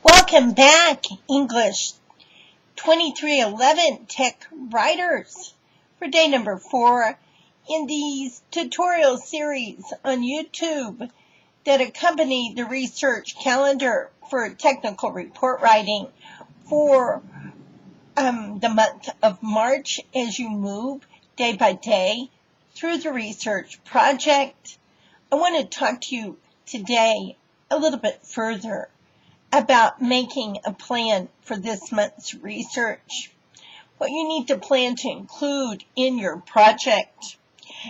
Welcome back, English 2311 Tech Writers, for day number 4 in these tutorial series on YouTube that accompany the research calendar for technical report writing for the month of March as you move day by day through the research project. I want to talk to you today a little bit further about making a plan for this month's research, what you need to plan to include in your project.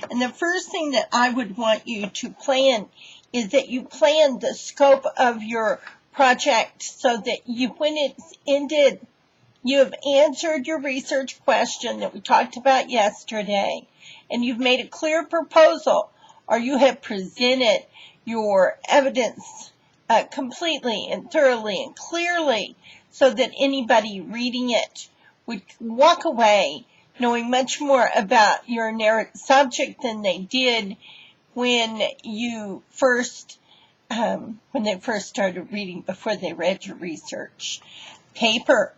And the first thing that I would want you to plan is that you plan the scope of your project so that when it's ended, you have answered your research question that we talked about yesterday, and you've made a clear proposal, or you have presented your evidence completely and thoroughly and clearly so that anybody reading it would walk away knowing much more about your narrative subject than they did when they first started reading, before they read your research paper.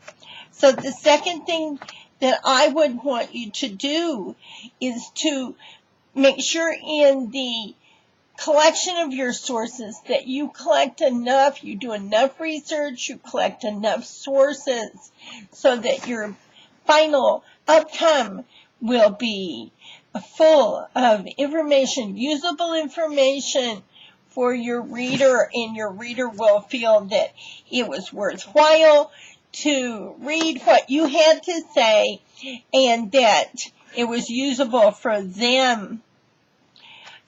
So the second thing that I would want you to do is to make sure in the collection of your sources that you collect enough, you do enough research, you collect enough sources so that your final outcome will be full of information, usable information for your reader, and your reader will feel that it was worthwhile to read what you had to say and that it was usable for them.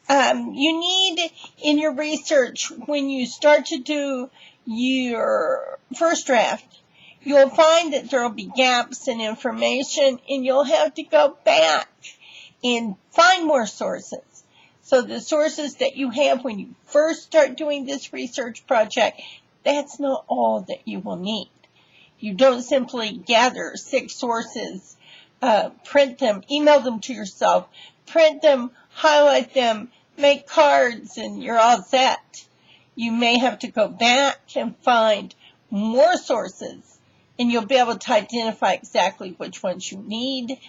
You need in your research, when you start to do your first draft, you'll find that there will be gaps in information and you'll have to go back and find more sources. So the sources that you have when you first start doing this research project, that's not all that you will need. You don't simply gather 6 sources, print them, email them to yourself, print them, highlight them, make cards, and you're all set. You may have to go back and find more sources, and you'll be able to identify exactly which ones you need.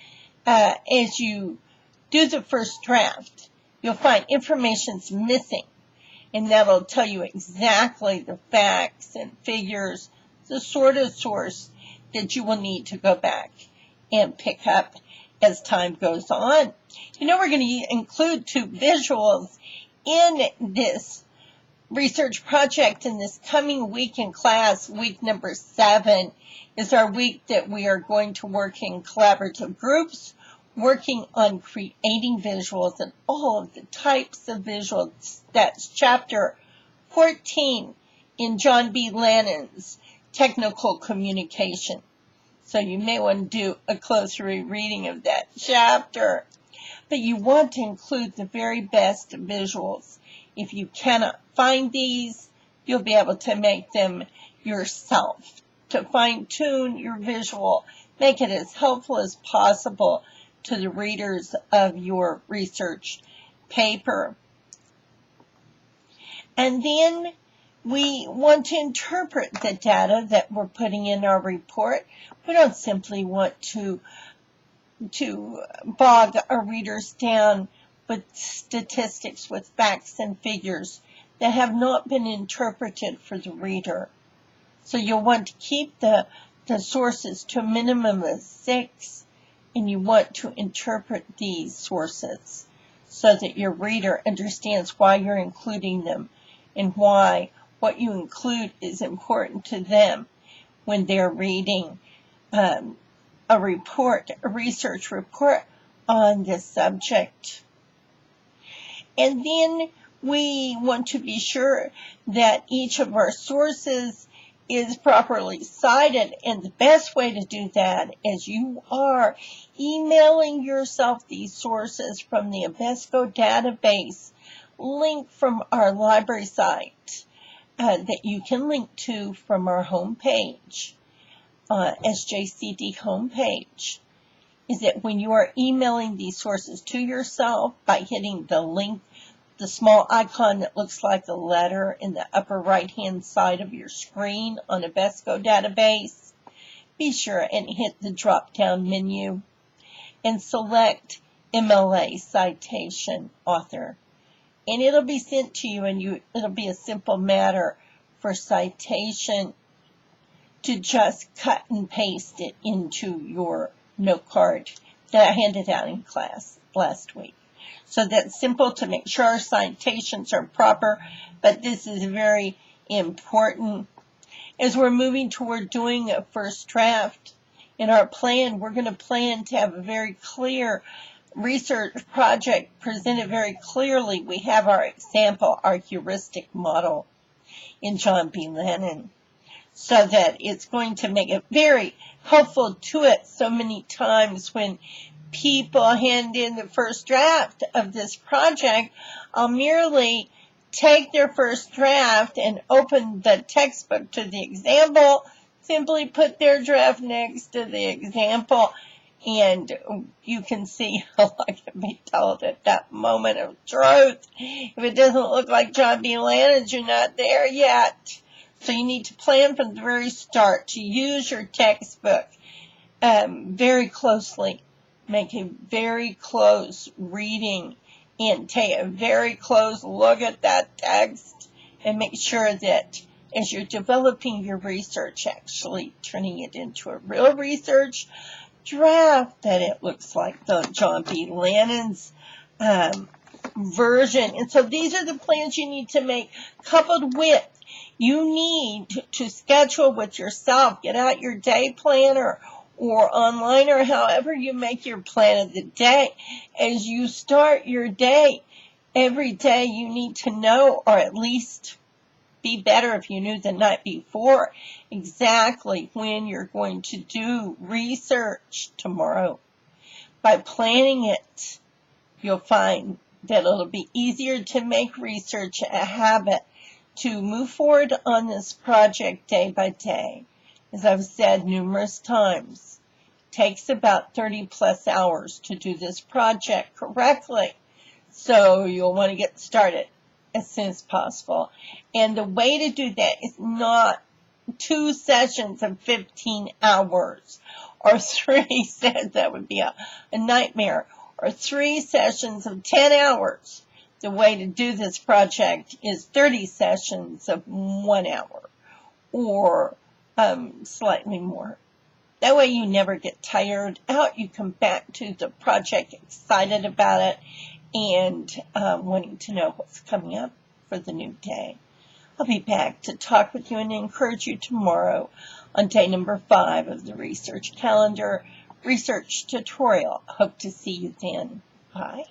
As you do the first draft, you'll find information's missing, and that'll tell you exactly the facts and figures, the sort of source that you will need to go back and pick up as time goes on. You know, we're going to include 2 visuals in this research project in this coming week in class. Week number 7 is our week that we are going to work in collaborative groups, working on creating visuals and all of the types of visuals. That's chapter 14 in John B. Lannon's Technical Communication. So you may want to do a closer reading of that chapter. But you want to include the very best visuals. If you cannot find these, you'll be able to make them yourself. To fine-tune your visual, make it as helpful as possible to the readers of your research paper. And then we want to interpret the data that we're putting in our report. We don't simply want to bog our readers down with statistics, with facts and figures that have not been interpreted for the reader. So you'll want to keep the sources to a minimum of 6, and you want to interpret these sources so that your reader understands why you're including them and why what you include is important to them when they're reading a research report on this subject. And then we want to be sure that each of our sources is properly cited, and the best way to do that is you are emailing yourself these sources from the Invesco database, link from our library site that you can link to from our homepage, SJCD homepage. Is that when you are emailing these sources to yourself by hitting the link the small icon that looks like a letter in the upper right-hand side of your screen on a BESCO database. Be sure and hit the drop-down menu and select MLA Citation Author. And it'll be sent to you, and it'll be a simple matter for citation to just cut and paste it into your note card that I handed out in class last week. So that's simple to make sure our citations are proper, but this is very important. As we're moving toward doing a first draft in our plan, we're going to plan to have a very clear research project presented very clearly. We have our example, our heuristic model in John B. Lennon, so that it's going to make it very helpful to it. So many times when people hand in the first draft of this project, I'll merely take their first draft and open the textbook to the example, simply put their draft next to the example, and you can see how I can be told at that moment of truth. If it doesn't look like John B. Lennon, you're not there yet. So you need to plan from the very start to use your textbook very closely. Make a very close reading and take a very close look at that text, and make sure that as you're developing your research, actually turning it into a real research draft, that it looks like the John B. Lennon's version. And so these are the plans you need to make, coupled with you need to schedule with yourself. Get out your day planner or online, or however you make your plan of the day. As you start your day, every day you need to know, or at least be better if you knew the night before, exactly when you're going to do research tomorrow. By planning it, you'll find that it'll be easier to make research a habit, to move forward on this project day by day. As I've said numerous times, it takes about 30 plus hours to do this project correctly. So you'll want to get started as soon as possible. And the way to do that is not 2 sessions of 15 hours or 3 sessions, that would be a nightmare, or 3 sessions of 10 hours. The way to do this project is 30 sessions of 1 hour or slightly more. That way you never get tired out. You come back to the project excited about it and wanting to know what's coming up for the new day. I'll be back to talk with you and encourage you tomorrow on day number 5 of the research calendar research tutorial. Hope to see you then. Bye.